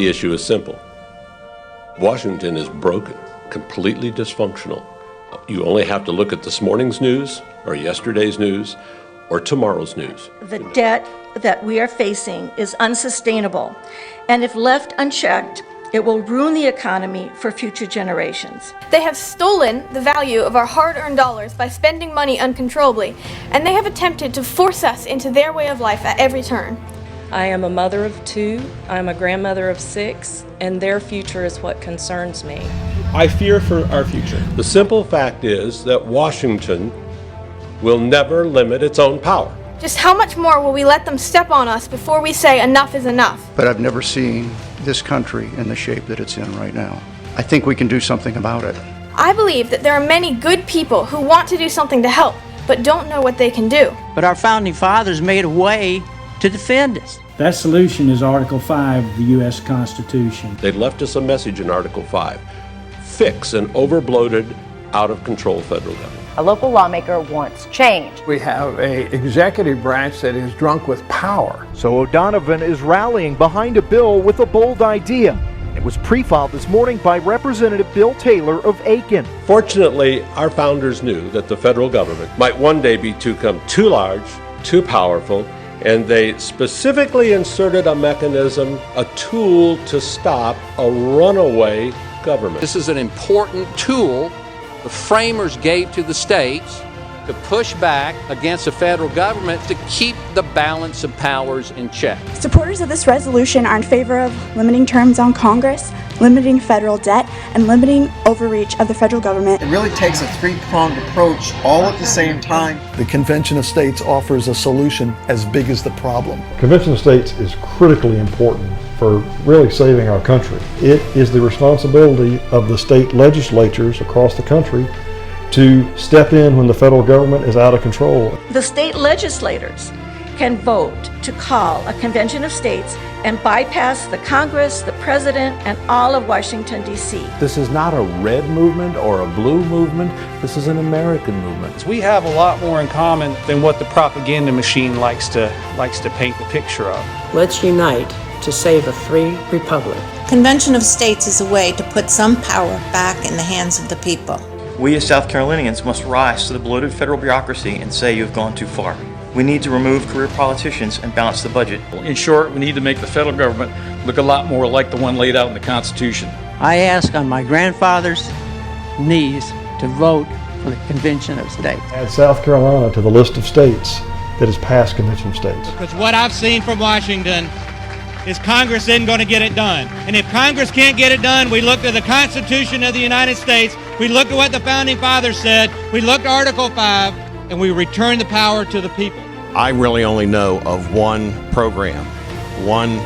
The issue is simple. Washington is broken, completely dysfunctional. You only have to look at this morning's news, or yesterday's news, or tomorrow's news. The debt that we are facing is unsustainable, and if left unchecked, it will ruin the economy for future generations. They have stolen the value of our hard-earned dollars by spending money uncontrollably, and they have attempted to force us into their way of life at every turn. I am a mother of 2, I'm a grandmother of 6, and their future is what concerns me. I fear for our future. The simple fact is that Washington will never limit its own power. Just how much more will we let them step on us before we say enough is enough? But I've never seen this country in the shape that it's in right now. I think we can do something about it. I believe that there are many good people who want to do something to help, but don't know what they can do. But our founding fathers made a way to defend us. That solution is Article 5 of the U.S. Constitution. They left us a message in Article 5. Fix an overbloated, out-of-control federal government. A local lawmaker wants change. We have an executive branch that is drunk with power. So O'Donovan is rallying behind a bill with a bold idea. It was pre-filed this morning by Representative Bill Taylor of Aiken. Fortunately, our founders knew that the federal government might one day become too large, too powerful, and they specifically inserted a mechanism, a tool to stop a runaway government. This is an important tool the framers gave to the states to push back against the federal government to keep the balance of powers in check. Supporters of this resolution are in favor of limiting terms on Congress, limiting federal debt, and limiting overreach of the federal government. It really takes a three-pronged approach all at the same time. The Convention of States offers a solution as big as the problem. Convention of States is critically important for really saving our country. It is the responsibility of the state legislatures across the country to step in when the federal government is out of control. The state legislators can vote to call a convention of states and bypass the Congress, the president, and all of Washington, D.C. This is not a red movement or a blue movement. This is an American movement. We have a lot more in common than what the propaganda machine likes to paint the picture of. Let's unite to save a free republic. Convention of States is a way to put some power back in the hands of the people. We as South Carolinians must rise to the bloated federal bureaucracy and say you have gone too far. We need to remove career politicians and balance the budget. In short, we need to make the federal government look a lot more like the one laid out in the Constitution. I ask on my grandfather's knees to vote for the Convention of States. Add South Carolina to the list of states that has passed Convention of States. Because what I've seen from Washington is Congress isn't going to get it done. And if Congress can't get it done, we look to the Constitution of the United States, we look at what the Founding Fathers said, we look to Article 5, and we return the power to the people. I really only know of one program, one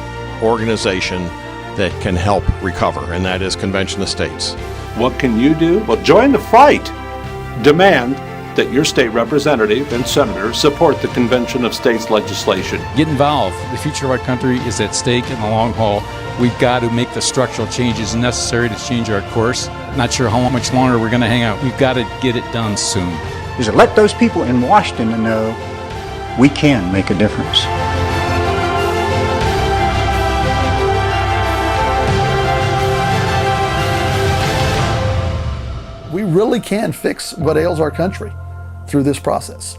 organization that can help recover, and that is Convention of States. What can you do? Well, join the fight. Demand that your state representative and senator support the Convention of States legislation. Get involved. The future of our country is at stake in the long haul. We've got to make the structural changes necessary to change our course. Not sure how much longer we're going to hang out. We've got to get it done soon. Is to let those people in Washington know we can make a difference. We really can fix what ails our country through this process.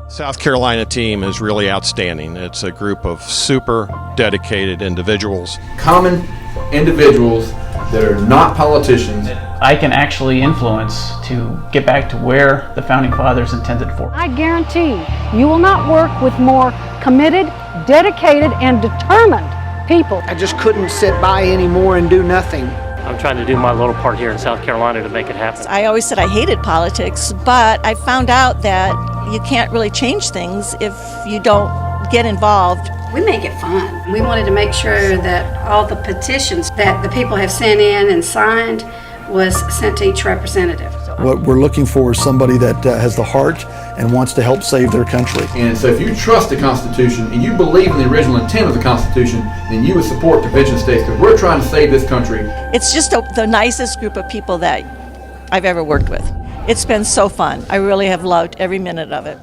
South Carolina team is really outstanding. It's a group of super dedicated individuals. Common individuals that are not politicians. I can actually influence to get back to where the Founding Fathers intended for. I guarantee you will not work with more committed, dedicated, and determined people. I just couldn't sit by anymore and do nothing. I'm trying to do my little part here in South Carolina to make it happen. I always said I hated politics, but I found out that you can't really change things if you don't get involved. We make it fun. We wanted to make sure that all the petitions that the people have sent in and signed was sent to each representative. What we're looking for is somebody that has the heart and wants to help save their country. And so if you trust the Constitution and you believe in the original intent of the Constitution, then you would support Convention of States, because we're trying to save this country. It's just the nicest group of people that I've ever worked with. It's been so fun. I really have loved every minute of it.